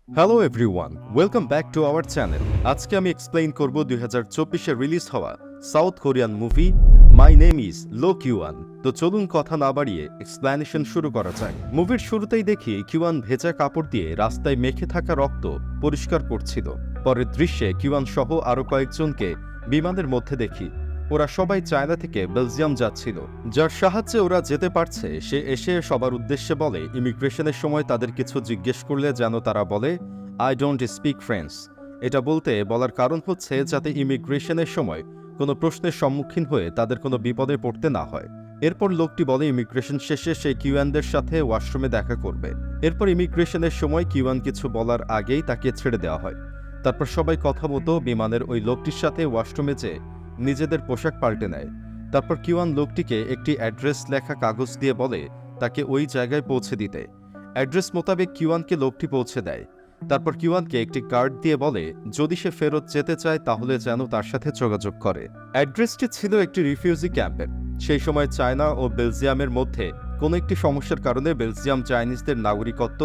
Hello everyone, welcome back to our channel. আজকে আমি explain করব 2024-এ রিলিজ হওয়া south Korean movie my name is Loh Kiwan. তো চলুন কথা না বাড়িয়ে এক্সপ্লেনেশন শুরু করা যাক। মুভির শুরুতেই দেখি কিওয়ান ভেজা কাপড় দিয়ে রাস্তায় মেখে থাকা রক্ত পরিষ্কার করছিল। পরের দৃশ্যে কিওয়ান সহ আরও কয়েকজনকে বিমানের মধ্যে দেখি। ওরা সবাই চায়না থেকে বেলজিয়াম যাচ্ছিল। যার সাহায্যে ওরা যেতে পারছে সে এসে সবার উদ্দেশ্যে বলে ইমিগ্রেশনের সময় তাদের কিছু জিজ্ঞেস করলে যেন তারা বলে আই ডোন্ট স্পিক ফ্রেঞ্চ। এটা বলার কারণ হচ্ছে যাতে ইমিগ্রেশনের সময় কোনো প্রশ্নের সম্মুখীন হয়ে তাদের কোনো বিপদে পড়তে না হয়। এরপর লোকটি বলে ইমিগ্রেশন শেষে সে কিওয়ানদের সাথে ওয়াশরুমে দেখা করবে। এরপর ইমিগ্রেশনের সময় কিওয়ান কিছু বলার আগেই তাকে ছেড়ে দেওয়া হয়। তারপর সবাই কথা মতো বিমানের ওই লোকটির সাথে ওয়াশরুমে যেয়ে নিজেদের পোশাক পাল্টে নেয়। তারপর কিওয়ান লোকটিকে একটি অ্যাড্রেস লেখা কাগজ দিয়ে বলে তাকে ওই জায়গায় পৌঁছে দিতে। অ্যাড্রেস মোতাবেক কিওয়ানকে লোকটি পৌঁছে দেয়। তারপর কিওয়ানকে একটি কার্ড দিয়ে বলে যদি সে ফেরত যেতে চায় তাহলে যেন তার সাথে যোগাযোগ করে। অ্যাড্রেসটি ছিল একটি রিফিউজি ক্যাম্পের। সেই সময় চায়না ও বেলজিয়ামের মধ্যে কোনো একটি সমস্যার কারণে বেলজিয়াম চাইনিজদের নাগরিকত্ব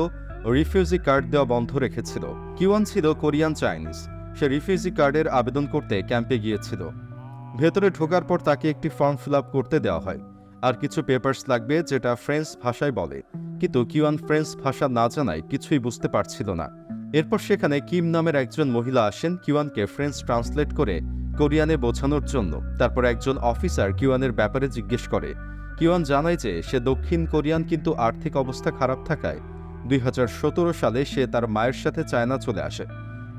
রিফিউজি কার্ড দেওয়া বন্ধ রেখেছিল। কিওয়ান ছিল কোরিয়ান চাইনিজ। সে রিফিউজি কার্ডের আবেদন করতে ক্যাম্পে গিয়েছিল। ভেতরে ঢোকার পর তাকে একটি ফর্ম ফিল আপ করতে দেওয়া হয় আর কিছু পেপারস লাগবে যেটা ফ্রেঞ্চ ভাষায় বলে, কিন্তু কিওয়ান ফ্রেঞ্চ ভাষা না জানায় কিছুই বুঝতে পারছিল না। এরপর সেখানে কিম নামের একজন মহিলা আসেন কিওয়ানকে ফ্রেঞ্চ ট্রান্সলেট করে কোরিয়ানে বোঝানোর জন্য। তারপর একজন অফিসার কিওয়ানের ব্যাপারে জিজ্ঞেস করে। কিওয়ান জানায় যে সে দক্ষিণ কোরিয়ান, কিন্তু আর্থিক অবস্থা খারাপ থাকায় 2017 সালে সে তার মায়ের সাথে চায়না চলে আসে।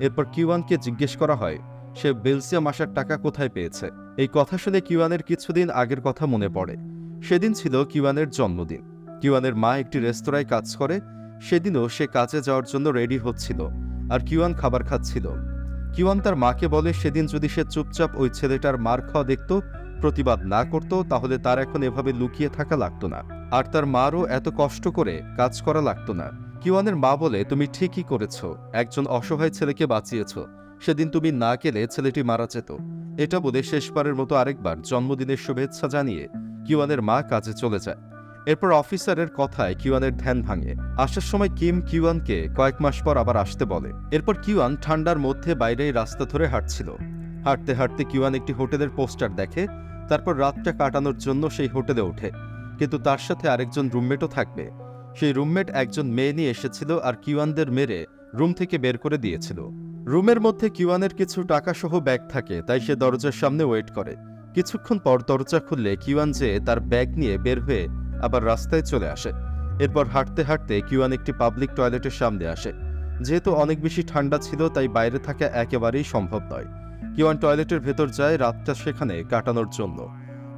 এরপর কিওয়ানকে জিজ্ঞেস করা হয় সে বেলজিয়াম আসার টাকা কোথায় পেয়েছে। এই কথা শুনে কিওয়ানের কিছুদিন আগের কথা মনে পড়ে। সেদিন ছিল কিওয়ানের জন্মদিন। কিওয়ানের মা একটি রেস্তোরাঁয় কাজ করে। সেদিনও সে কাজে যাওয়ার জন্য রেডি হচ্ছিল আর কিওয়ান খাবার খাচ্ছিল। কিওয়ান তার মাকে বলে সেদিন যদি সে চুপচাপ ওই ছেলেটার মার খাওয়া দেখত, প্রতিবাদ না করত, তাহলে তার এখন এভাবে লুকিয়ে থাকা লাগতো না আর তার মারও এত কষ্ট করে কাজ করা লাগতো না। কিওয়ানের মা বলে তুমি ঠিকই করেছ, একজন অসহায় ছেলেকে বাঁচিয়েছ। সেদিন তুমি না গেলে ছেলেটি মারা যেত। এটা বলে শেষবারের মতো আরেকবার জন্মদিনের শুভেচ্ছা জানিয়ে কিওয়ানের মা কাজে চলে যায়। এরপর অফিসারের কথায় কিওয়ানের ধ্যান ভাঙে। আসার সময় কিম কিওয়ানকে কয়েক মাস পর আবার আসতে বলে। এরপর কিওয়ান ঠান্ডার মধ্যে বাইরেই রাস্তা ধরে হাঁটছিল। হাঁটতে হাঁটতে কিওয়ান একটি হোটেলের পোস্টার দেখে। তারপর রাতটা কাটানোর জন্য সেই হোটেলে ওঠে, কিন্তু তার সাথে আরেকজন রুমমেটও থাকবে। সেই রুমমেট একজন মেয়ে নিয়ে এসেছিল আর কিওয়ানদের মেরে রুম থেকে বের করে দিয়েছিল। রুমের মধ্যে কিওয়ানের কিছু টাকা সহ ব্যাগ থাকে, তাই সে দরজার সামনে ওয়েট করে। কিছুক্ষণ পর দরজা খুললে কিওয়ান যে তার ব্যাগ নিয়ে বের হয়ে আবার রাস্তায় চলে আসে। এরপর হাঁটতে হাঁটতে কিওয়ান একটি পাবলিক টয়লেটের সামনে আসে। যেহেতু অনেক বেশি ঠান্ডা ছিল তাই বাইরে থাকা একেবারেই সম্ভব নয়। কিওয়ান টয়লেটের ভেতর যায় রাতটা সেখানে কাটানোর জন্য।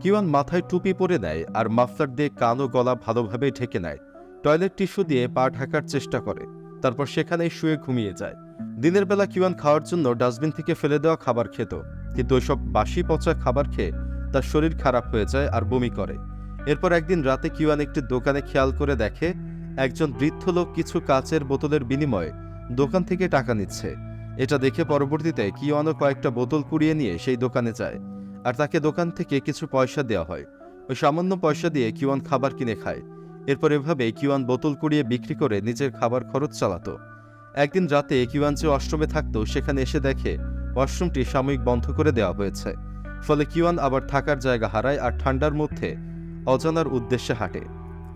কিওয়ান মাথায় টুপি পরে নেয় আর মাফলার দিয়ে কান ও গলা ভালোভাবে ঢেকে নেয়। টয়লেট টিস্যু দিয়ে পা ঢাকার চেষ্টা করে। তারপর সেখানেই শুয়ে ঘুমিয়ে যায়। দিনের বেলা কিওয়ান খাওয়ার জন্য ডাস্টবিন থেকে ফেলে দেওয়া খাবার খেত, কিন্তু ওইসব বাসি পচা খাবার খেয়ে তার শরীর খারাপ হয়ে যায় আর বমি করে। এরপর একদিন রাতে কিওয়ান একটি দোকানে খেয়াল করে দেখে একজন বৃদ্ধ লোক কিছু কাচের বোতলের বিনিময়ে দোকান থেকে টাকা নিচ্ছে। এটা দেখে পরবর্তীতে কিওয়ানও কয়েকটা বোতল কুড়িয়ে নিয়ে সেই দোকানে যায় আর তাকে দোকান থেকে কিছু পয়সা দেওয়া হয়। ওই সামান্য পয়সা দিয়ে কিওয়ান খাবার কিনে খায়। এরপর এভাবে কিওয়ান বোতল কুড়িয়ে বিক্রি করে নিজের খাবার খরচ চালাতো। একদিন রাতে কিওয়ান যে ওয়াশরুমে থাকতো সেখানে এসে দেখে ওয়াশরুমটি সাময়িক বন্ধ করে দেওয়া হয়েছে। ফলে কিওয়ান আবার থাকার জায়গা হারায় আর ঠান্ডার মধ্যে অজানার উদ্দেশ্যে হাঁটে।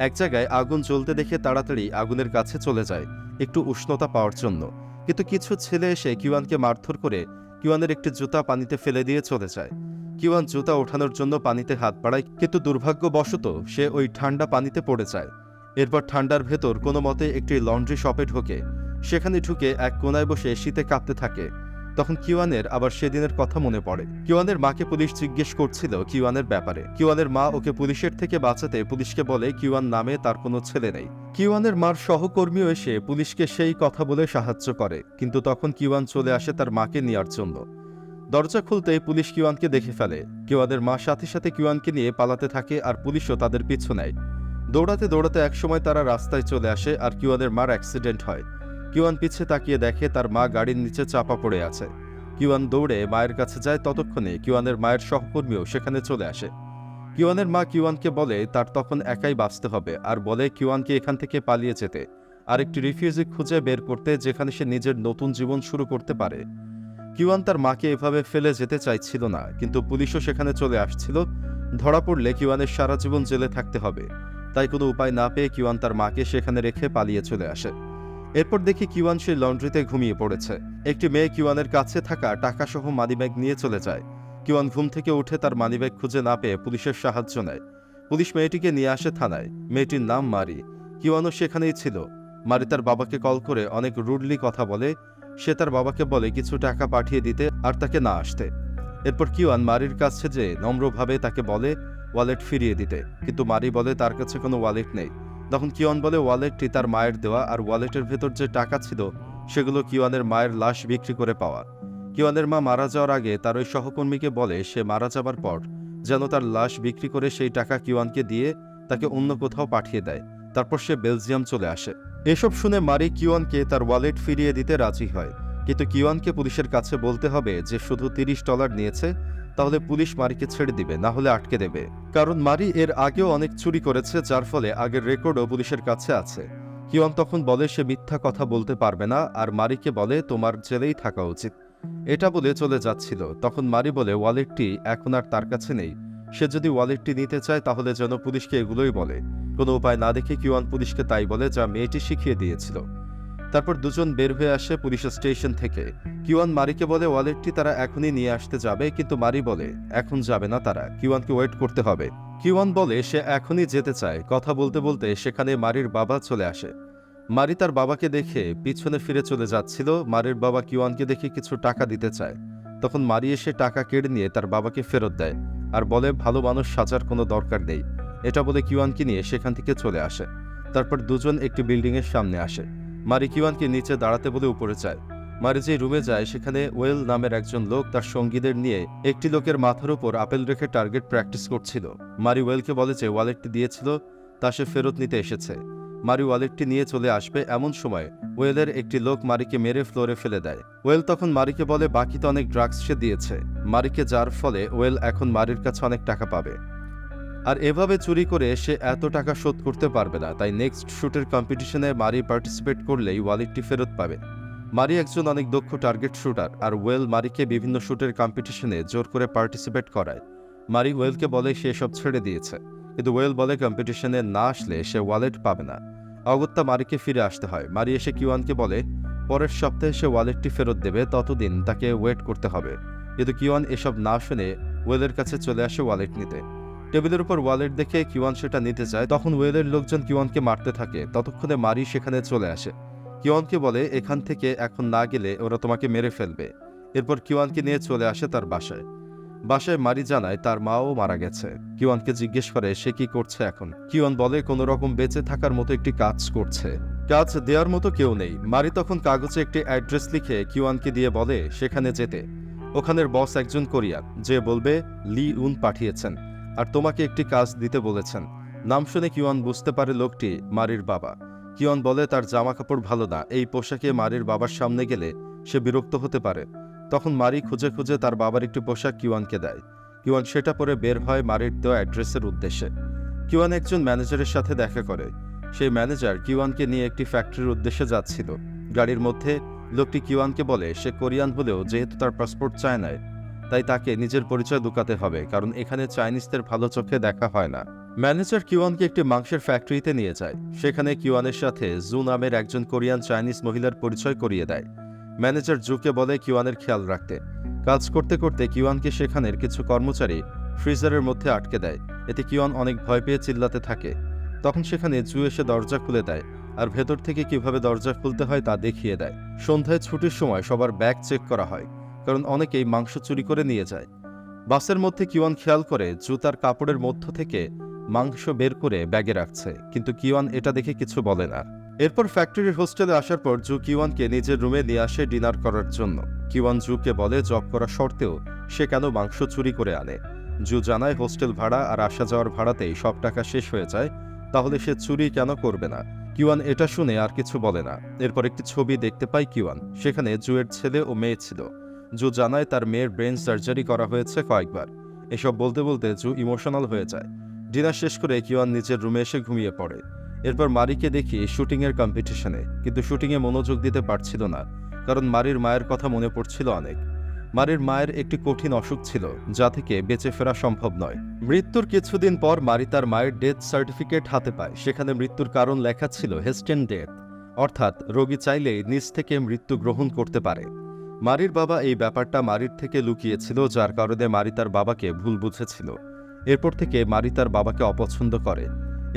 এক জায়গায় আগুন জ্বলতে দেখে তাড়াতাড়ি আগুনের কাছে চলে যায় একটু উষ্ণতা পাওয়ার জন্য, কিন্তু কিছু ছেলে এসে কিওয়ানকে মারধর করে কিওয়ানের একটি জুতা পানিতে ফেলে দিয়ে চলে যায়। কিওয়ান জুতা ওঠানোর জন্য পানিতে হাত বাড়ায়, কিন্তু দুর্ভাগ্যবশত সে ওই ঠান্ডা পানিতে পড়ে যায়। এরপর ঠান্ডার ভেতর কোনো মতে একটি লন্ড্রি শপে ঢোকে। সেখানে ঢুকে এক কোনায় বসে শীতে কাঁপতে থাকে। তখন কিওয়ানের আবার সেদিনের কথা মনে পড়ে। কিওয়ানের মাকে পুলিশ জিজ্ঞেস করছিল কিওয়ানের ব্যাপারে। কিওয়ানের মা ওকে পুলিশের থেকে বাঁচাতে পুলিশকে বলে কিওয়ান নামে তার কোনো ছেলে নেই। কিওয়ানের মার সহকর্মীও এসে পুলিশকে সেই কথা বলে সাহায্য করে, কিন্তু তখন কিওয়ান চলে আসে তার মাকে নেওয়ার জন্য। দরজা খুলতেই পুলিশ কিওয়ানকে দেখে ফেলে। কিওয়ানের মা সাথে সাথে কিওয়ানকে নিয়ে পালাতে থাকে আর পুলিশও তাদের পিছু নেয়। দৌড়াতে দৌড়াতে একসময় তারা রাস্তায় চলে আসে আর কিওয়ানের মার অ্যাক্সিডেন্ট হয়। কিওয়ান পিছে তাকিয়ে দেখে তার মা গাড়ির নিচে চাপা পড়ে আছে। কিওয়ান দৌড়ে মায়ের কাছে যায়। ততক্ষণে কিওয়ানের মায়ের সহকর্মীও সেখানে চলে আসে। কিওয়ানের মা কিওয়ানকে বলে তার তখন একাই বাঁচতে হবে আর বলে কিওয়ানকে এখান থেকে পালিয়ে যেতে আরেকটি রিফিউজি খুঁজে বের করতে যেখানে সে নিজের নতুন জীবন শুরু করতে পারে। কিওয়ান তার মাকে এভাবে ফেলে যেতে চাইছিল না, কিন্তু পুলিশও সেখানে চলে আসছিল। ধরা পড়লে কিওয়ানের সারা জীবন জেলে থাকতে হবে। তাই কোনো উপায় না পেয়ে কিওয়ান তার মাকে সেখানে রেখে পালিয়ে চলে আসে। এরপর দেখি কিওয়ান সেই লন্ড্রিতে ঘুমিয়ে পড়েছে। একটি মেয়ে কিওয়ানের কাছে থাকা টাকাসহ মানিব্যাগ নিয়ে চলে যায়। কিওয়ান ঘুম থেকে উঠে তার মানিব্যাগ খুঁজে না পেয়ে পুলিশের সাহায্য নেয়। পুলিশ মেয়েটিকে নিয়ে আসে থানায়। মেয়েটির নাম মারি। কিওয়ানও সেখানেই ছিল। মারি তার বাবাকে কল করে অনেক রুডলি কথা বলে। সে তার বাবাকে বলে কিছু টাকা পাঠিয়ে দিতে আর তাকে না আসতে। এরপর কিওয়ান মারির কাছে যেয়ে নম্রভাবে তাকে বলে ওয়ালেট ফিরিয়ে দিতে, কিন্তু মারি বলে তার কাছে কোনো ওয়ালেট নেই। তখন কিওয়ান বলে ওয়ালেটটি তার মায়ের দেওয়া, আর ওয়ালেটের ভেতর যে টাকা ছিল সেগুলো কিওয়ানের মায়ের লাশ বিক্রি করে পাওয়া। কিওয়ানের মা মারা যাওয়ার আগে তার ওই সহকর্মীকে বলে সে মারা যাবার পর যেন তার লাশ বিক্রি করে সেই টাকা কিওয়ানকে দিয়ে তাকে অন্য কোথাও পাঠিয়ে দেয়। তারপর সে বেলজিয়াম চলে আসে। এসব শুনে মারি কিওয়ানকে তার ওয়ালেট ফিরিয়ে দিতে রাজি হয়, কিন্তু কিওয়ানকে পুলিশের কাছে বলতে হবে যে শুধু $30 নিয়েছে। তাহলে পুলিশ মারিকে ছেড়ে দিবে, না হলে আটকে দেবে। কারণ মারি এর আগেও অনেক চুরি করেছে, যার ফলে আগের রেকর্ডও পুলিশের কাছে আছে। কিওয়ান তখন বলে সে মিথ্যা কথা বলতে পারবে না, আর মারিকে বলে তোমার জেলেই থাকা উচিত। এটা বলে চলে যাচ্ছিল, তখন মারি বলে ওয়ালেটটি এখন আর তার কাছে নেই। সে যদি ওয়ালেটটি নিতে চায় তাহলে যেন পুলিশকে এগুলোই বলে। কোনো উপায় না দেখে কিওয়ান পুলিশকে তাই বলে যা মেয়েটি শিখিয়ে দিয়েছিল। তারপর দুজন বের হয়ে আসে পুলিশ স্টেশন থেকে। কিওয়ান মারিকে বলে ওয়ালেটটি তারা এখনই নিয়ে আসতে যাবে, কিন্তু মারি বলে এখন যাবে না, তারা কিওয়ানকে ওয়েট করতে হবে। কিওয়ান বলে সে এখনই যেতে চায়। কথা বলতে বলতে সেখানে মারির বাবা চলে আসে। মারি তার বাবাকে দেখে পিছনে ফিরে চলে যাচ্ছিল। মারির বাবা কিওয়ানকে দেখে কিছু টাকা দিতে চায়। তখন মারি এসে টাকা কেড়ে নিয়ে তার বাবাকে ফেরত দেয় আর বলে ভালো মানুষ সাজার কোনো দরকার নেই। এটা বলে কিওয়ানকে নিয়ে সেখান থেকে চলে আসে। তারপর দুজন একটি বিল্ডিংয়ের সামনে আসে। মারি কিওয়ানকে নিচে দাঁড়াতে বলে উপরে যায়। মারি যে রুমে যায় সেখানে ওয়েল নামের একজন লোক তার সঙ্গীদের নিয়ে একটি লোকের মাথার উপর আপেল রেখে টার্গেট প্র্যাকটিস করছিল। মারি ওয়েলকে বলে যে ওয়ালেটটি দিয়েছিল তা সে ফেরত নিতে এসেছে। মারি ওয়ালেটটি নিয়ে চলে আসবে এমন সময় ওয়েলের একটি লোক মারিকে মেরে ফ্লোরে ফেলে দেয়। ওয়েল তখন মারিকে বলে বাকিতে অনেক ড্রাগস সে দিয়েছে মারিকে, যার ফলে ওয়েল এখন মারির কাছে অনেক টাকা পাবে। আর এভাবে চুরি করে সে এত টাকা শোধ করতে পারবে না, তাই নেক্সট শুটের কম্পিটিশনে মারি পার্টিসিপেট করলেই ওয়ালেটটি ফেরত পাবে। মারি একজন অনেক দক্ষ টার্গেট শুটার, আর ওয়েল মারিকে বিভিন্ন শুটের কম্পিটিশনে জোর করে পার্টিসিপেট করায়। মারি ওয়েলকে বলে সে সব ছেড়ে দিয়েছে, কিন্তু ওয়েল বলে কম্পিটিশনে না আসলে সে ওয়ালেট পাবে না। অগত্যা মারিকে ফিরে আসতে হয়। মারি এসে কিওয়ানকে বলে পরের সপ্তাহে সে ওয়ালেটটি ফেরত দেবে, ততদিন তাকে ওয়েট করতে হবে। কিন্তু কিওয়ান এসব না শুনে ওয়েলের কাছে চলে আসে ওয়ালেট নিতে। টেবিলের উপর ওয়ালেট দেখে কিওয়ান সেটা নিতে চায়। তখন ওয়েলের লোকজন কিওয়ানকে মারতে থাকে। ততক্ষণে মারি সেখানে চলে আসে। কিওয়ানকে বলে এখান থেকে এখন না গেলে ওরা তোমাকে মেরে ফেলবে। এরপর কিওয়ানকে নিয়ে চলে আসে তার বাসায়। মারি জানায় তার মাও মারা গেছে। কিওয়ানকে জিজ্ঞেস করে সে কি করছে এখন। কিওয়ান বলে কোনো রকম বেঁচে থাকার মতো একটি কাজ করছে, কাজ দেওয়ার মতো কেউ নেই। মারি তখন কাগজে একটি অ্যাড্রেস লিখে কিওয়ানকে দিয়ে বলে সেখানে যেতে। ওখানের বস একজন কোরিয়ান, যে বলবে লি উন পাঠিয়েছেন আর তোমাকে একটি কাজ দিতে বলেছেন। নাম শুনে কিওয়ান বুঝতে পারে লোকটি মারির বাবা। কিওয়ান বলে তার জামা কাপড় ভালো না, এই পোশাকে মারির বাবার সামনে গেলে সে বিরক্ত হতে পারে। তখন মারি খুঁজে খুঁজে তার বাবার একটি পোশাক কিওয়ানকে দেয়। কিওয়ান সেটা পরে বের হয় মারির দেওয়া অ্যাড্রেসের উদ্দেশ্যে। কিওয়ান একজন ম্যানেজারের সাথে দেখা করে। সেই ম্যানেজার কিওয়ানকে নিয়ে একটি ফ্যাক্টরির উদ্দেশ্যে যাচ্ছিল। গাড়ির মধ্যে লোকটি কিওয়ানকে বলে সে কোরিয়ান হলেও যেহেতু তার পাসপোর্ট চায়নায়, তাই তাকে নিজের পরিচয় লুকাতে হবে, কারণ এখানে চাইনিজদের ভালো চোখে দেখা হয় না। ম্যানেজার কিওয়ানকে একটি মাংসের ফ্যাক্টরিতে নিয়ে যায়। সেখানে কিওয়ানের সাথে জু নামের একজন কোরিয়ান চাইনিজ মহিলার পরিচয় করিয়ে দেয়। ম্যানেজার জুকে বলে কিওয়ানের খেয়াল রাখতে। কাজ করতে করতে কিওয়ানকে সেখানের কিছু কর্মচারী ফ্রিজারের মধ্যে আটকে দেয়। এতে কিওয়ান অনেক ভয় পেয়ে চিল্লাতে থাকে। তখন সেখানে জু এসে দরজা খুলে দেয় আর ভেতর থেকে কিভাবে দরজা খুলতে হয় তা দেখিয়ে দেয়। সন্ধ্যায় ছুটির সময় সবার ব্যাগ চেক করা হয়, কারণ অনেকেই মাংস চুরি করে নিয়ে যায়। বাসের মধ্যে কিওয়ান খেয়াল করে জু তার কাপড়ের মধ্য থেকে মাংস বের করে ব্যাগে রাখছে, কিন্তু কিওয়ান এটা দেখে কিছু বলে না। এরপর ফ্যাক্টরির হোস্টেলে আসার পর জু কিওয়ানকে নিজের রুমে নিয়ে আসে ডিনার করার জন্য। কিওয়ান জুকে বলে জব করা সত্ত্বেও সে কেন মাংস চুরি করে আনে। জু জানায় হোস্টেল ভাড়া আর আসা যাওয়ার ভাড়াতেই সব টাকা শেষ হয়ে যায়, তাহলে সে চুরি কেন করবে না। কিওয়ান এটা শুনে আর কিছু বলে না। এরপর একটি ছবি দেখতে পায় কিওয়ান, সেখানে জুয়ের ছেলে ও মেয়ে ছিল। জু জানায় তার মেয়ের ব্রেন সার্জারি করা হয়েছে কয়েকবার। এসব বলতে বলতে জু ইমোশনাল হয়ে যায়। ডিনার শেষ করে কিওয়ান নিজের রুমে এসে ঘুমিয়ে পড়ে। এরপর মারিকে দেখি শুটিংয়ের কম্পিটিশনে, কিন্তু শুটিংয়ে মনোযোগ দিতে পারছিল না, কারণ মারির মায়ের কথা মনে পড়ছিল অনেক। মারির মায়ের একটি কঠিন অসুখ ছিল, যা থেকে বেঁচে ফেরা সম্ভব নয়। মৃত্যুর কিছুদিন পর মারি তার মায়ের ডেথ সার্টিফিকেট হাতে পায়। সেখানে মৃত্যুর কারণ লেখা ছিল হেস্টেন ডেথ, অর্থাৎ রোগী চাইলেই নিজ থেকে মৃত্যু গ্রহণ করতে পারে। মারির বাবা এই ব্যাপারটা মারির থেকে লুকিয়েছিল, যার কারণে মারি তার বাবাকে ভুল বুঝেছিল। এরপর থেকে মারি তার বাবাকে অপছন্দ করে।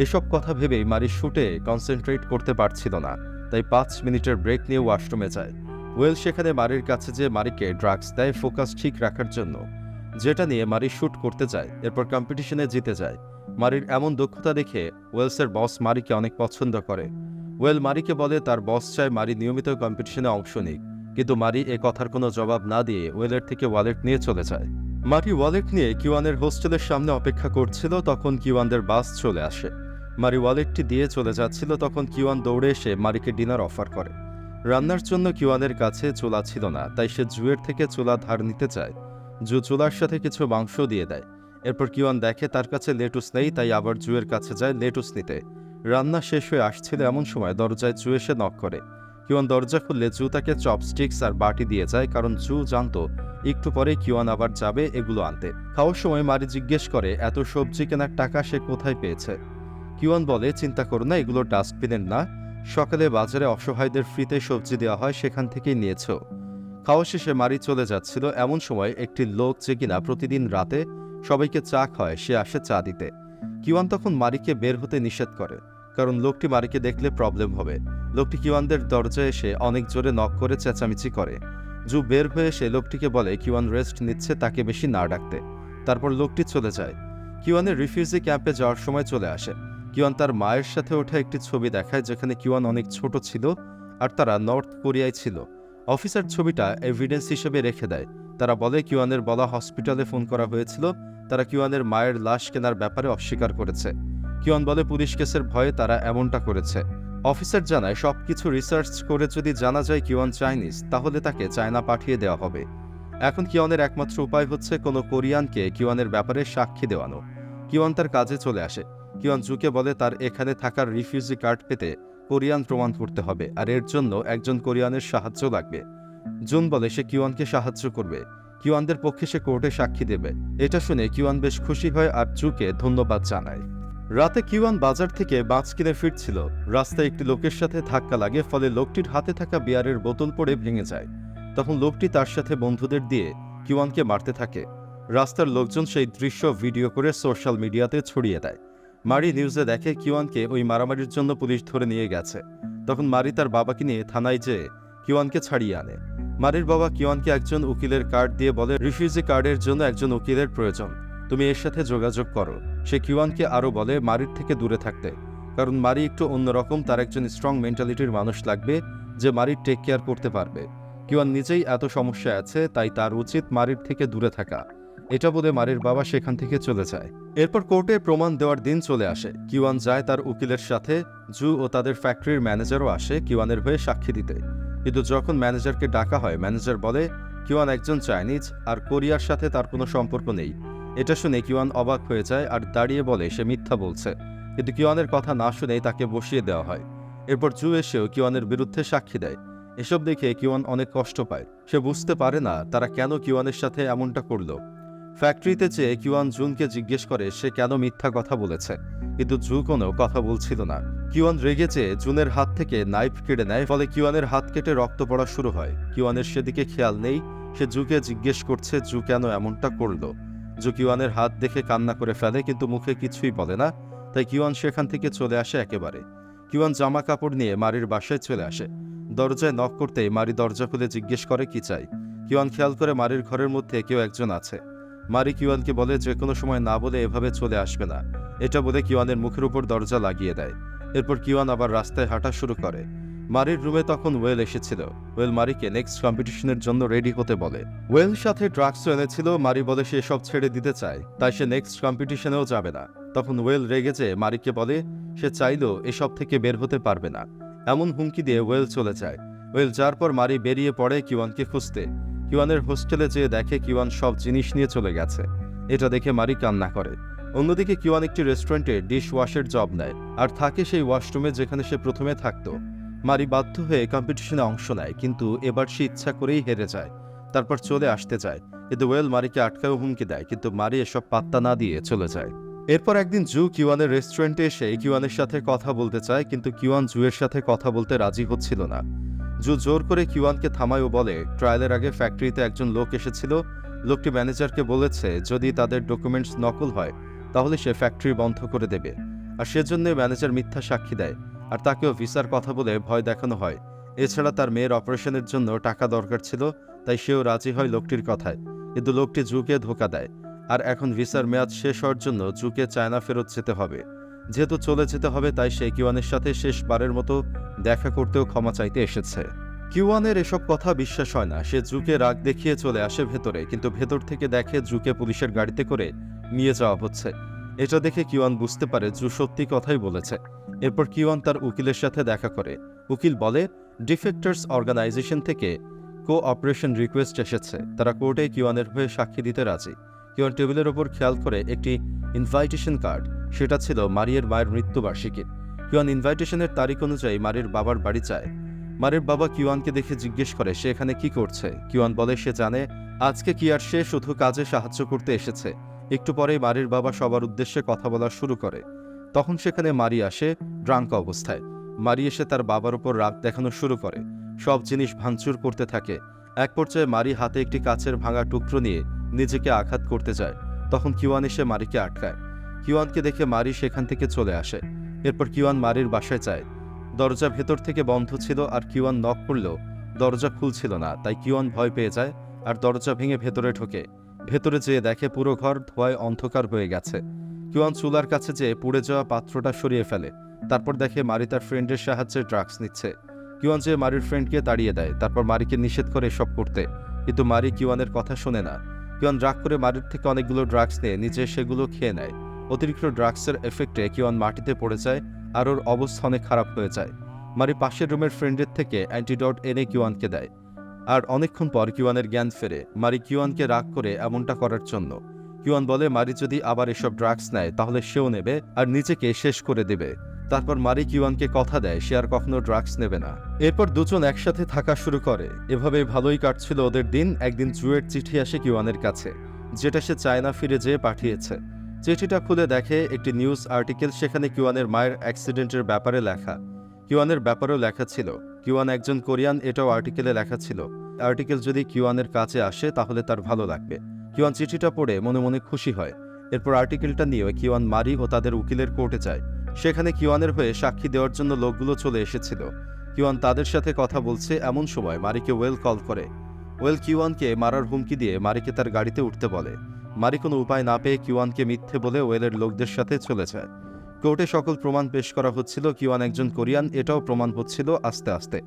এসব কথা ভেবেই মারি শুটে কনসেন্ট্রেট করতে পারছিল না, তাই 5 মিনিটের ব্রেক নিয়ে ওয়াশরুমে যায়। ওয়েল সেখানে মারির কাছে যে মারিকে ড্রাগস দেয় ফোকাস ঠিক রাখার জন্য, যেটা নিয়ে মারি শুট করতে যায়। এরপর কম্পিটিশনে জিতে যায়। মারির এমন দক্ষতা দেখে ওয়েলসের বস মারিকে অনেক পছন্দ করে। ওয়েল মারিকে বলে তার বস চায় মারি নিয়মিত কম্পিটিশনে অংশ নিক, কিন্তু মারি এ কথার কোনো জবাব না দিয়ে ওয়েলের থেকে ওয়ালেট নিয়ে চলে যায়। মারি ওয়ালেট নিয়ে কিওয়ানের হোস্টেলের সামনে অপেক্ষা করছিল, তখন কিওয়ানদের বাস চলে আসে। মারি ওয়ালেটটি দিয়ে চলে যাচ্ছিল, তখন কিওয়ান দৌড়ে এসে মারিকে ডিনার অফার করে। রান্নার জন্য কিওয়ানের কাছে চুলা ছিল না, তাই সে জুয়ের থেকে চুলা ধার নিতে চায়। জু চুলার সাথে কিছু মাংস দিয়ে দেয়। এরপর কিওয়ান দেখে তার কাছে লেটুস নেই, তাই আবার জুয়ের কাছে যায় লেটুস নিতে। রান্না শেষ হয়ে আসছিল এমন সময় দরজায় জু এসে নক করে। কিওয়ান দরজা খুললে জু তাকে চপস্টিক্স আর বাটি দিয়ে যায়, কারণ জু জানতো একটু পরে কিওয়ান আবার যাবে এগুলো আনতে। খাওয়ার সময় মারি জিজ্ঞেস করে এত সবজি কেনার টাকা সে কোথায় পেয়েছে। কিওয়ান বলে চিন্তা করো না, এগুলো ডাস্টবিনের না, সকালে বাজারে অসহায়দের ফ্রিতে সবজি দেওয়া হয়, সেখান থেকেই নিয়েছ। খাওয়া শেষে মারি চলে যাচ্ছিল এমন সময় একটি লোক যে কিনা প্রতিদিন রাতে সবাইকে চা খায়, সে আসে চা দিতে। কিওয়ান তখন মারিকে বের হতে নিষেধ করে, কারণ লোকটি মারিকে দেখলে প্রবলেম হবে। লোকটি কিওয়ানদের দরজায় এসে অনেক জোরে নক করে চেঁচামেচি করে। জু বের হয়ে এসে লোকটিকে বলে কিওয়ান রেস্ট নিচ্ছে, তাকে বেশি না ডাকতে। তারপর লোকটি চলে যায়। কিওয়ানের রিফিউজি ক্যাম্পে যাওয়ার সময় চলে আসে। কিওয়ান তার মায়ের সাথে ওঠা একটি ছবি দেখায়, যেখানে কিওয়ান অনেক ছোট ছিল আর তারা নর্থ কোরিয়ায় ছিল। অফিসার ছবিটা এভিডেন্স হিসেবে রেখে দেয়। তারা বলে কিওয়ানের বলা হসপিটালে ফোন করা হয়েছিল, তারা কিওয়ানের মায়ের লাশ কেনার ব্যাপারে অস্বীকার করেছে। কিওয়ান বলে পুলিশ কেসের ভয়ে তারা এমনটা করেছে। অফিসার জানায় সবকিছু রিসার্চ করে যদি জানা যায় কিওয়ান চাইনিজ, তাহলে তাকে চায়না পাঠিয়ে দেওয়া হবে। এখন কিওয়ানের একমাত্র উপায় হচ্ছে কোনো কোরিয়ানকে কিওয়ানের ব্যাপারে সাক্ষী দেওয়ানো। কিওয়ান তার কাজে চলে আসে। কিওয়ান জুকে বলে তার এখানে থাকার রিফিউজি কার্ড পেতে কোরিয়ান প্রমাণ করতে হবে, আর এর জন্য একজন কোরিয়ানের সাহায্য লাগবে। জুন বলে সে কিওয়ানকে সাহায্য করবে। কিওয়ানদের পক্ষে সে কোর্টে সাক্ষী দেবে। এটা শুনে কিওয়ান বেশ খুশি হয় আর জুকে ধন্যবাদ জানায়। রাতে কিওয়ান বাজার থেকে মাছ কিনে ফিরছিল। রাস্তায় একটি লোকের সাথে ধাক্কা লাগে, ফলে লোকটির হাতে থাকা বিয়ারের বোতল পড়ে ভেঙে যায়। তখন লোকটি তার সাথে বন্ধুদের দিয়ে কিওয়ানকে মারতে থাকে। রাস্তার লোকজন সেই দৃশ্য ভিডিও করে সোশ্যাল মিডিয়াতে ছড়িয়ে দেয়। মারি নিউজে দেখে কিওয়ানকে ওই মারামারির জন্য পুলিশ ধরে নিয়ে গেছে। তখন মারি তার বাবাকে নিয়ে থানায় যেয়ে কিওয়ানকে ছাড়িয়ে আনে। মারির বাবা কিওয়ানকে একজন উকিলের কার্ড দিয়ে বলে রিফিউজি কার্ডের জন্য একজন উকিলের প্রয়োজন, তুমি এর সাথে যোগাযোগ করো। সে কিওয়ানকে আরও বলে মারির থেকে দূরে থাকতে, কারণ মারি একটু অন্যরকম, তার একজন স্ট্রং মেন্টালিটির মানুষ লাগবে যে মারির টেক কেয়ার করতে পারবে। কিওয়ান নিজেই এত সমস্যা আছে, তাই তার উচিত মারির থেকে দূরে থাকা। এটা বলে মারির বাবা সেখান থেকে চলে যায়। এরপর কোর্টে প্রমাণ দেওয়ার দিন চলে আসে। কিওয়ান যায় তার উকিলের সাথে। জু ও তাদের ফ্যাক্টরির ম্যানেজারও আসে কিওয়ানের হয়ে সাক্ষী দিতে। কিন্তু যখন ম্যানেজারকে ডাকা হয়, ম্যানেজার বলে কিওয়ান একজন চাইনিজ আর কোরিয়ার সাথে তার কোনো সম্পর্ক নেই। এটা শুনে কিওয়ান অবাক হয়ে যায় আর দাঁড়িয়ে বলে সে মিথ্যা বলছে। কিন্তু কিওয়ানের কথা না শুনেই তাকে বসিয়ে দেওয়া হয়। এরপর জু এসেও কিওয়ানের বিরুদ্ধে সাক্ষী দেয়। এসব দেখে কিওয়ান অনেক কষ্ট পায়। সে বুঝতে পারে না তারা কেন কিওয়ানের সাথে এমনটা করলো। ফ্যাক্টরিতে চেয়ে কিওয়ান জুনকে জিজ্ঞেস করে সে কেন মিথ্যা কথা বলেছে, কিন্তু জু কোনো কথা বলছিল না। কিওয়ান রেগে চেয়ে জুনের হাত থেকে নাইফ কেড়ে নেয়, ফলে কিওয়ানের হাত কেটে রক্ত পড়া শুরু হয়। কিওয়ানের সেদিকে খেয়াল নেই। সে জুকে জিজ্ঞেস করছে জু কেন এমনটা করলো। জু কিওয়ানের হাত দেখে কান্না করে ফেলে, কিন্তু মুখে কিছুই বলে না। তাই কিওয়ান সেখান থেকে চলে আসে একেবারে। কিওয়ান জামা কাপড় নিয়ে মারির বাসায় চলে আসে। দরজায় নক করতেই মারি দরজা খুলে জিজ্ঞেস করে কি চাই। কিওয়ান খেয়াল করে মারির ঘরের মধ্যে কেউ একজন আছে। মারি কিওয়ানকে বলে যে কোনো সময় না বলে এভাবে চলে আসবে না। এটা বলে কিওয়ানের মুখের উপর দরজা লাগিয়ে দেয়। এরপর কিওয়ান আবার রাস্তায় হাঁটা শুরু করে। মারির রুমে তখন ওয়েল এসেছিল। ওয়েল মারিকে নেক্সট কম্পিটিশনের জন্য রেডি হতে বলে। ওয়েল সাথে ড্রাগসও এনেছিল। মারি বলে সে সব ছেড়ে দিতে চায়, তাই সে নেক্সট কম্পিটিশনেও যাবে না। তখন ওয়েল রেগে যেয়ে মারিকে বলে সে চাইলেও এসব থেকে বের হতে পারবে না। এমন হুমকি দিয়ে ওয়েল চলে যায়। ওয়েল যাওয়ার পর মারি বেরিয়ে পড়ে কিওয়ানকে খুঁজতে। কিওয়ানের হোস্টেলে যেয়ে দেখে কিওয়ান সব জিনিস নিয়ে চলে গেছে। এটা দেখে মারি কান্না করে। অন্যদিকে কিওয়ান একটি রেস্টুরেন্টে ডিশ ওয়াশের জব নেয় আর থাকে সেই ওয়াশরুমে যেখানে সে প্রথমে থাকতো। মারি বাধ্য হয়ে কম্পিটিশনে অংশ নেয়, কিন্তু এবার সে ইচ্ছা করেই হেরে যায়। তারপর চলে আসতে যায়, কিন্তু ওয়েল মারিকে আটকাও হুমকি দেয়, কিন্তু মারি এসব পাত্তা না দিয়ে চলে যায়। এরপর একদিন জু কিওয়ানের রেস্টুরেন্টে এসে কিওয়ানের সাথে কথা বলতে চায়, কিন্তু কিওয়ান জুয়ের সাথে কথা বলতে রাজি হচ্ছিল না। জু জোর করে কিওয়ানকে থামায় ও বলে ট্রায়ালের আগে ফ্যাক্টরিতে একজন লোক এসেছিল। লোকটি ম্যানেজারকে বলেছে যদি তাদের ডকুমেন্টস নকল হয় তাহলে সে ফ্যাক্টরি বন্ধ করে দেবে, আর সেজন্য ম্যানেজার মিথ্যা সাক্ষী দেয় আর তাকেও ভিসার কথা বলে ভয় দেখানো হয়। এছাড়া তার মেয়ের অপারেশনের জন্য টাকা দরকার ছিল, তাই সেও রাজি হয় লোকটির কথায়, কিন্তু লোকটি জুকে ধোঁকা দেয়। আর এখন ভিসার মেয়াদ শেষ হওয়ার জন্য জুকে চায়না ফেরত যেতে হবে। যেহেতু চলে যেতে হবে তাই সে কিওয়ানের সাথে শেষবারের মতো দেখা করতেও ক্ষমা চাইতে এসেছে। কিওয়ানের এসব কথা বিশ্বাস হয় না। সে জুকে রাগ দেখিয়ে চলে আসে ভেতরে, কিন্তু ভেতর থেকে দেখে জুকে পুলিশের গাড়িতে করে নিয়ে যাওয়া হচ্ছে। এটা দেখে কিওয়ান বুঝতে পারে জু সত্যি কথাই বলেছে। এরপর কিওয়ান তার উকিলের সাথে দেখা করে। উকিল বলে ডিফেক্টার্স অর্গানাইজেশন থেকে কোঅপারেশন রিকোয়েস্ট এসেছে, তারা কোর্টে কিওয়ানের হয়ে সাক্ষী দিতে রাজি। কিওয়ান টেবিলের ওপর খেয়াল করে একটি ইনভাইটেশন কার্ড, সেটা ছিল মারিয়ের মায়ের মৃত্যুবার্ষিকীর। কিওয়ান ইনভাইটেশনের তারিখ অনুযায়ী মারির বাবার বাড়ি যায়। মারির বাবা কিওয়ানকে দেখে জিজ্ঞেস করে সে এখানে কি করছে। কিওয়ান বলে সে জানে আজকে কি আর সে শুধু কাজে সাহায্য করতে এসেছে। একটু পরেই মারির বাবা সবার উদ্দেশ্যে কথা বলা শুরু করে। তখন সেখানে মারি আসে ড্রাঙ্ক অবস্থায়। মারি এসে তার বাবার উপর রাগ দেখানো শুরু করে, সব জিনিস ভাঙচুর করতে থাকে। এক পর্যায়ে মারি হাতে একটি কাচের ভাঙা টুকরো নিয়ে নিজেকে আঘাত করতে যায়। তখন কিওয়ান এসে মারিকে আটকায়। কিওয়ানকে দেখে মারি সেখান থেকে চলে আসে। এরপর কিওয়ান মারির বাসায় যায়। দরজা ভেতর থেকে বন্ধ ছিল আর কিওয়ান নক করলেও দরজা খুলছিল না, তাই কিওয়ান ভয় পেয়ে যায় আর দরজা ভেঙে ভেতরে ঢোকে। ভেতরে যেয়ে দেখে পুরো ঘর ধোঁয়ায় অন্ধকার হয়ে গেছে। কিওয়ান চুলার কাছে যেয়ে পুড়ে যাওয়া পাত্রটা সরিয়ে ফেলে। তারপর দেখে মারি তার ফ্রেন্ডের সাহায্যে ড্রাগস নিচ্ছে। কিওয়ান যে মারির ফ্রেন্ডকে তাড়িয়ে দেয়, তারপর মারিকে নিষেধ করে এসব করতে, কিন্তু মারি কিওয়ানের কথা শোনে না। কিওয়ান রাগ করে মারির থেকে অনেকগুলো ড্রাগস নিয়ে নিজে সেগুলো খেয়ে নেয়। অতিরিক্ত ড্রাগসের এফেক্টে কিওয়ান মাটিতে পড়ে যায় আর ওর অবস্থা অনেক খারাপ হয়ে যায়। মারি পাশের রুমের ফ্রেন্ডের থেকে অ্যান্টিডট এনে কিওয়ানকে দেয়। আর অনেকক্ষণ পর কিওয়ানের জ্ঞান ফেরে। মারি কিওয়ানকে রাগ করে এমনটা করার জন্য। কিওয়ান বলে মারি যদি আবার এসব ড্রাগস নেয় তাহলে সেও নেবে আর নিজেকে শেষ করে দেবে। তারপর মারি কিওয়ানকে কথা দেয় সে আর কখনো ড্রাগস নেবে না। এরপর দুজন একসাথে থাকা শুরু করে। এভাবে ভালোই কাটছিল ওদের দিন। একদিন জুয়ের চিঠি আসে কিওয়ানের কাছে, যেটা সে চায়না ফিরে যেয়ে পাঠিয়েছে। চিঠিটা খুলে দেখে একটি নিউজ আর্টিকেল, সেখানে কিওয়ানের মায়ের অ্যাক্সিডেন্টের ব্যাপারে লেখা। কিওয়ানের ব্যাপারেও লেখা ছিল কিওয়ান একজন কোরিয়ান, এটাও আর্টিকেলে লেখা ছিল। আর্টিকেল যদি কিওয়ানের কাছে আসে তাহলে তার ভালো লাগবে। কিওয়ান চিঠিটা পড়ে মনে মনে খুশি হয়। এরপর আর্টিকেলটা নিয়ে কিওয়ান মারি ও তাদের উকিলের কোর্টে যায়। সেখানে কিওয়ানের হয়ে সাক্ষী দেওয়ার জন্য লোকগুলো চলে এসেছিল। কিওয়ান তাদের সাথে কথা বলছে, এমন সময় মারিকে ওয়েল কল করে। ওয়েল কিওয়ানকে মারার হুমকি দিয়ে মারিকে তার গাড়িতে উঠতে বলে। মারি কোনো উপায় না পেয়ে কিওয়ানকে মিথ্যে বলে ওয়েলের লোকদের সাথে চলে যায়। কোর্টে সকল প্রমাণ পেশ করা হচ্ছিল কিওয়ান একজন কোরিয়ান, এটাও প্রমাণ হচ্ছিল আস্তে আস্তে।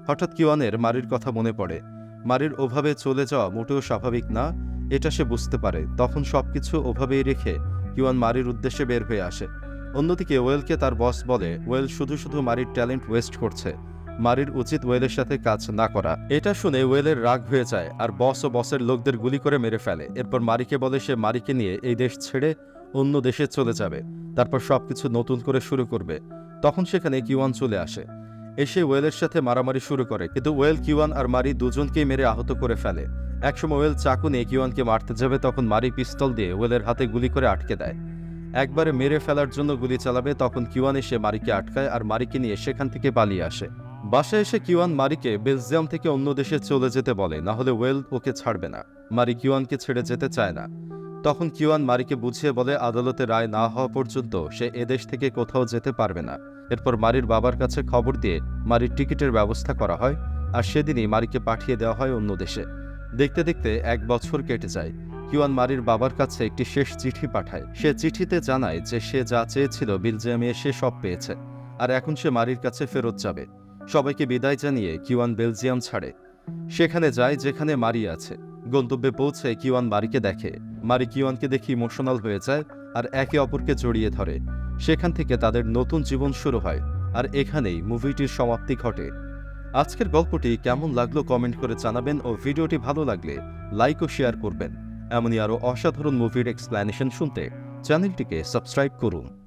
হঠাৎ কিওয়ানের মারির কথা মনে পড়ে। মারির ওভাবে চলে যাওয়া মোটেও স্বাভাবিক না, এটা সে বুঝতে পারে। তখন সবকিছু ওভাবেই রেখে কিওয়ান মারির উদ্দেশ্যে বের হয়ে আসে। অন্যদিকে ওয়েলকে তার বস বলে ওয়েল শুধু শুধু মারির ট্যালেন্ট ওয়েস্ট করছে, মারির উচিত ওয়েলের সাথে কাজ না করা। এটা শুনে ওয়েলের রাগ হয়ে যায় আর বস ও বসের লোকদের গুলি করে মেরে ফেলে। এরপর মারিকে বলে সে মারিকে নিয়ে এই দেশ ছেড়ে অন্য দেশে চলে যাবে, তারপর সবকিছু নতুন করে শুরু করবে। তখন সেখানে কিওয়ান চলে আসে। এসে ওয়েলের সাথে মারামারি শুরু করে, কিন্তু ওয়েল কিওয়ান আর মারি দুজনকেই মেরে আহত করে ফেলে। একসময় ওয়েল চাকু নিয়ে কিওয়ানকে মারতে যাবে, তখন মারি পিস্তল দিয়ে ওয়েলের হাতে গুলি করে আটকে দেয়। একবারে মেরে ফেলার জন্য গুলি চালাবে, তখন কিওয়ান এসে মারিকে আটকায় আর মারিকে নিয়ে সেখান থেকে পালিয়ে আসে। বাসায় এসে কিওয়ান মারিকে বেলজিয়াম থেকে অন্য দেশে চলে যেতে বলে, না হলে ওয়েল ওকে ছাড়বে না। মারি কিওয়ানকে ছেড়ে যেতে চায় না। তখন কিওয়ান মারিকে বুঝিয়ে বলে আদালতে রায় না হওয়া পর্যন্ত সে এদেশ থেকে কোথাও যেতে পারবে না। এরপর মারির বাবার কাছে খবর দিয়ে মারির টিকিটের ব্যবস্থা করা হয় আর সেদিনই মারিকে পাঠিয়ে দেওয়া হয় অন্য দেশে। দেখতে দেখতে 1 বছর কেটে যায়। কিওয়ান মারির বাবার কাছে একটি শেষ চিঠি পাঠায়। সে চিঠিতে জানায় যে সে যা চেয়েছিল বেলজিয়ামে সে সব পেয়েছে আর এখন সে মারির কাছে ফেরত যাবে। সবাইকে বিদায় জানিয়ে কিওয়ান বেলজিয়াম ছাড়ে। সেখানে যায় যেখানে মারি আছে। গন্তব্যে পৌঁছে কিওয়ান মারিকে দেখে। মারি কিওয়ানকে দেখে ইমোশনাল হয়ে যায় আর একে অপরকে জড়িয়ে ধরে। সেখান থেকে তাদের নতুন জীবন শুরু হয় আর এখানেই মুভিটির সমাপ্তি ঘটে। আজকের গল্পটি কেমন লাগলো কমেন্ট করে জানাবেন ও ভিডিওটি ভালো লাগলে লাইক ও শেয়ার করবেন। এমনই আরও অসাধারণ মুভির এক্সপ্লেনেশন শুনতে চ্যানেলটিকে সাবস্ক্রাইব করুন।